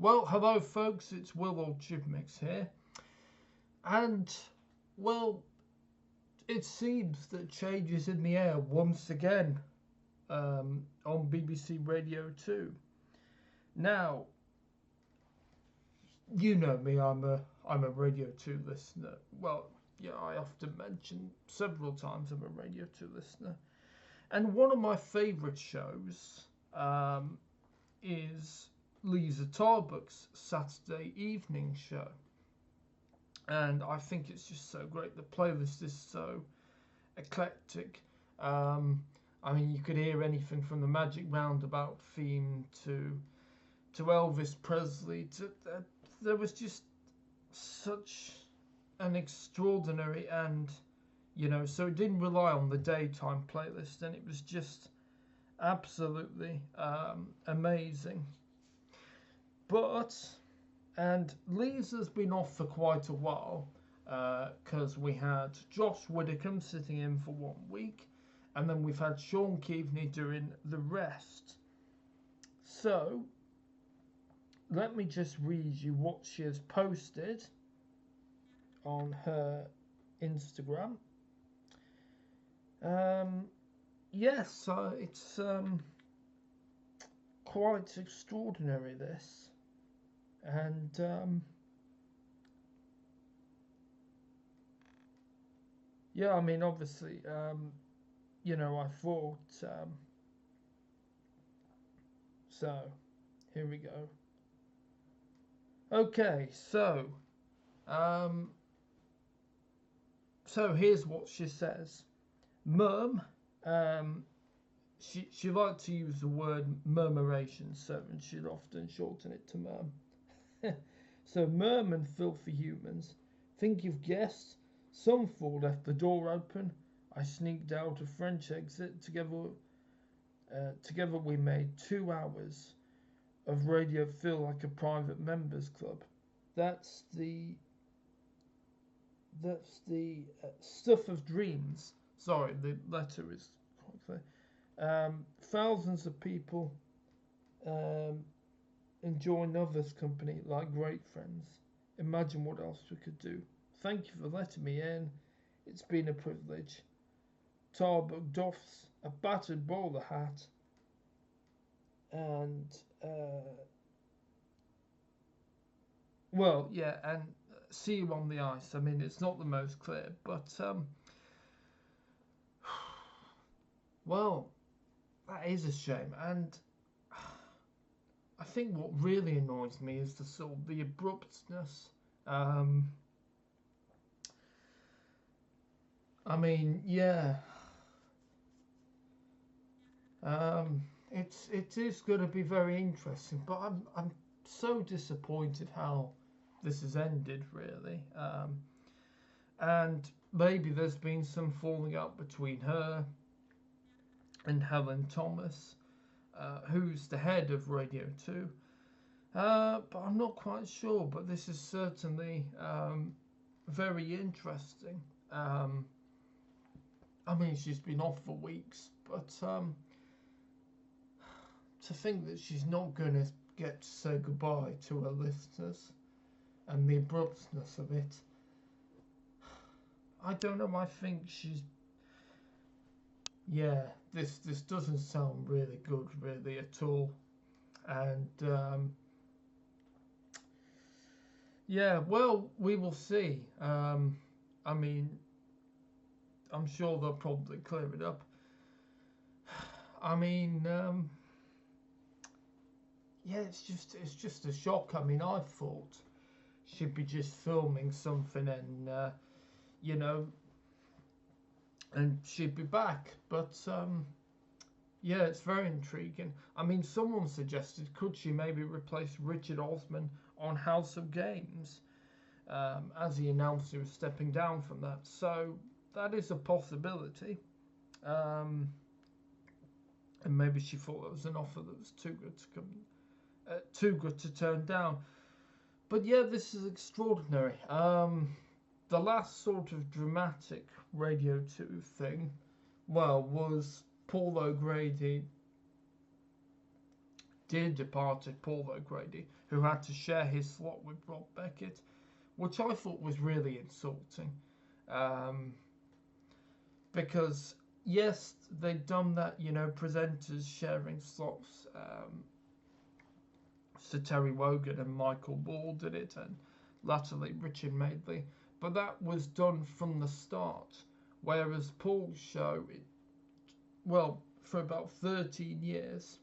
Well, hello folks, it's Will or TubeMix here. And, well, it seems that change is in the air once again on BBC Radio 2. Now, you know me, I'm a Radio 2 listener. Well, yeah, I often mention several times I'm a Radio 2 listener. And one of my favourite shows is Liza Tarbuck's Saturday evening show. And I think it's just so great. The playlist is so eclectic. I mean, you could hear anything from the Magic Roundabout theme to Elvis Presley. There was just such an extraordinary and, so it didn't rely on the daytime playlist, and it was just absolutely amazing. And Lisa's been off for quite a while because we had Josh Widdicombe sitting in for 1 week, and then we've had Sean Keaveney doing the rest. So let me just read you what she has posted on her Instagram. Yes, it's quite extraordinary, this. And yeah, I mean, obviously, I thought, so here we go. Okay, so here's what she says. Mum, she liked to use the word murmuration, so, and she'd often shorten it to mum. So, murm and filthy humans. Think you've guessed? Some fool left the door open. I sneaked out a French exit. Together we made 2 hours of radio feel like a private members club. That's the stuff of dreams. Sorry, the letter is quite clear. Thousands of people enjoying others' company like great friends. Imagine what else we could do. Thank you for letting me in. It's been a privilege. Tarbuck doffs a battered bowler hat and and see you on the ice. I mean, it's not the most clear, but well, that is a shame. And I think what really annoys me is the abruptness. I mean, yeah. It is going to be very interesting, but I'm so disappointed how this has ended, really. And maybe there's been some falling out between her and Helen Thomas, who's the head of Radio 2. But I'm not quite sure, but this is certainly very interesting. I mean, she's been off for weeks, but to think that she's not going to get to say goodbye to her listeners and the abruptness of it, I don't know. I think she's, this doesn't sound really good, really, at all. And well, we will see. I mean, I'm sure they'll probably clear it up. I mean, it's just a shock. I mean, I thought she'd be just filming something and and she'd be back, but it's very intriguing. I mean, someone suggested, could she maybe replace Richard Osman on House of Games, as he announced he was stepping down from that. So that is a possibility. And maybe she thought it was an offer that was too good to turn down. But yeah, this is extraordinary. The last sort of dramatic Radio 2 thing, was Paul O'Grady dear departed Paul O'Grady, who had to share his slot with Rob Beckett, which I thought was really insulting. Because, yes, they'd done that, you know, presenters sharing slots. Sir Terry Wogan and Michael Ball did it, and latterly Richard Madeley. But that was done from the start. Whereas Paul's show, well, for about 13 years,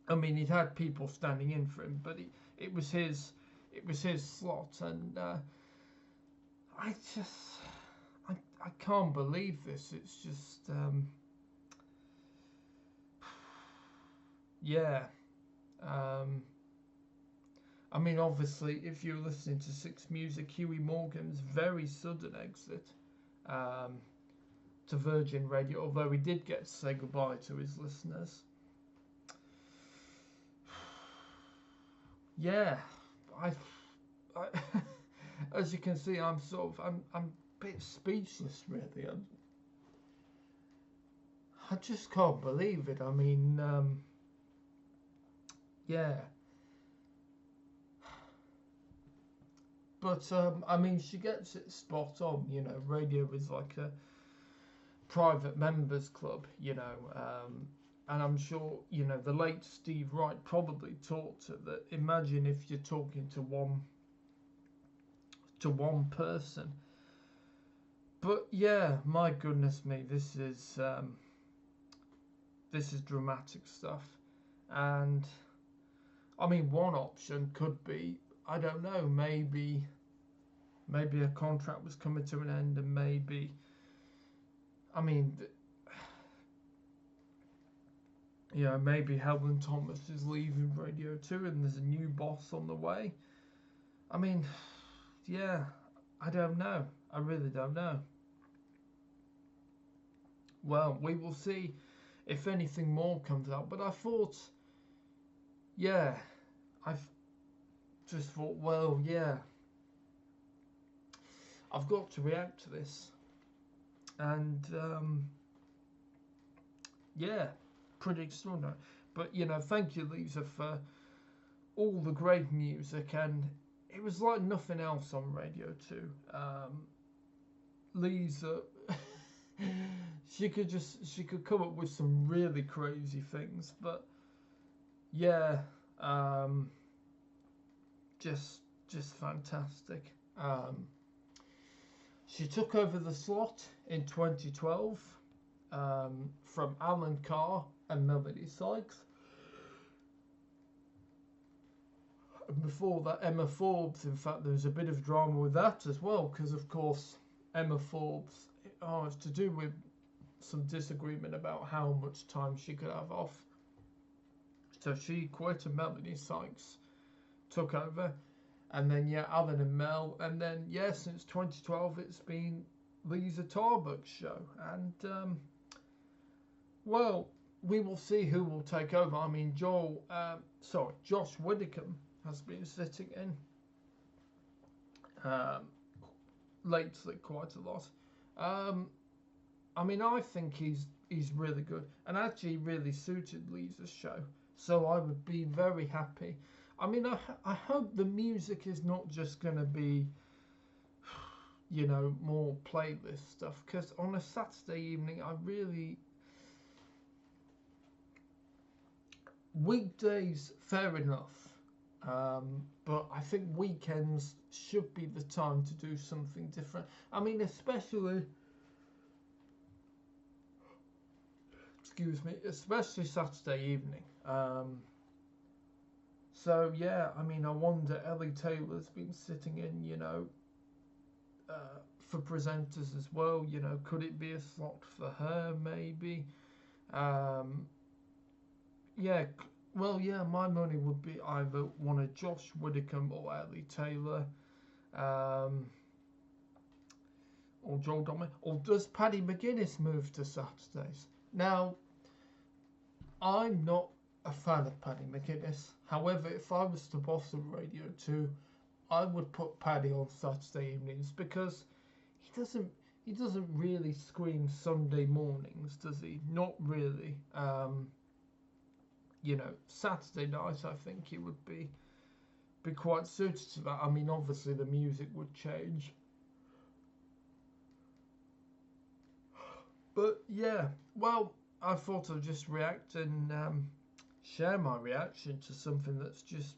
I mean, he'd had people standing in for him, but it was his slot, and I can't believe this. It's just yeah. I mean, obviously, if you're listening to Six Music, Huey Morgan's very sudden exit to Virgin Radio, although he did get to say goodbye to his listeners. Yeah, I as you can see, I'm a bit speechless, really. I just can't believe it. I mean, yeah. But I mean, she gets it spot on. You know, radio is like a private members club. You know, and I'm sure, you know, the late Steve Wright probably taught her that. Imagine if you're talking to one person. But yeah, my goodness me, this is dramatic stuff. And I mean, one option could be, I don't know, maybe a contract was coming to an end, and maybe, I mean, you know, maybe Helen Thomas is leaving Radio 2 and there's a new boss on the way. I mean, yeah, I don't know. I really don't know. Well, we will see if anything more comes out. But I thought, yeah, I've just thought, well, yeah, I've got to react to this. And, yeah, pretty extraordinary. But, you know, thank you, Liza, for all the great music. And it was like nothing else on Radio 2. Liza, she could come up with some really crazy things. But, yeah, just fantastic. She took over the slot in 2012 from Alan Carr and Melody Sykes. And before that, Emma Forbes. In fact, there was a bit of drama with that as well, because of course Emma Forbes, it's to do with some disagreement about how much time she could have off. So she quit and Melody Sykes took over. And then, yeah, Alan and Mel. And then, yeah, since 2012, it's been Liza Tarbuck's show. And, well, we will see who will take over. I mean, Josh Widdicombe has been sitting in lately quite a lot. I mean, I think he's really good and actually really suited Liza's show. So I would be very happy. I mean, I hope the music is not just going to be, you know, more playlist stuff. Because on a Saturday evening, weekdays, fair enough. But I think weekends should be the time to do something different. I mean, especially Saturday evening. So, yeah, I mean, I wonder, Ellie Taylor's been sitting in, you know, for presenters as well. You know, could it be a slot for her, maybe? Yeah, well, yeah, my money would be either one of Josh Widdicombe or Ellie Taylor, or Joel Dommett. Or does Paddy McGuinness move to Saturdays? Now, I'm not a fan of Paddy McGuinness. However, if I was to boss on Radio 2, I would put Paddy on Saturday evenings because he doesn't really scream Sunday mornings, does he? Not really. you know, Saturday night, I think it would be quite suited to that. I mean, obviously the music would change, but yeah. Well, I thought I'd just react and share my reaction to something that's just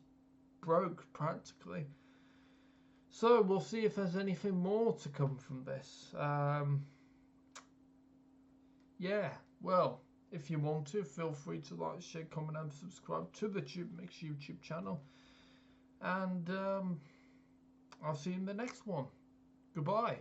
broke practically. So we'll see if there's anything more to come from this. Yeah, well, if you want to, feel free to like, share, comment, and subscribe to the TubeMix YouTube channel. And I'll see you in the next one. Goodbye.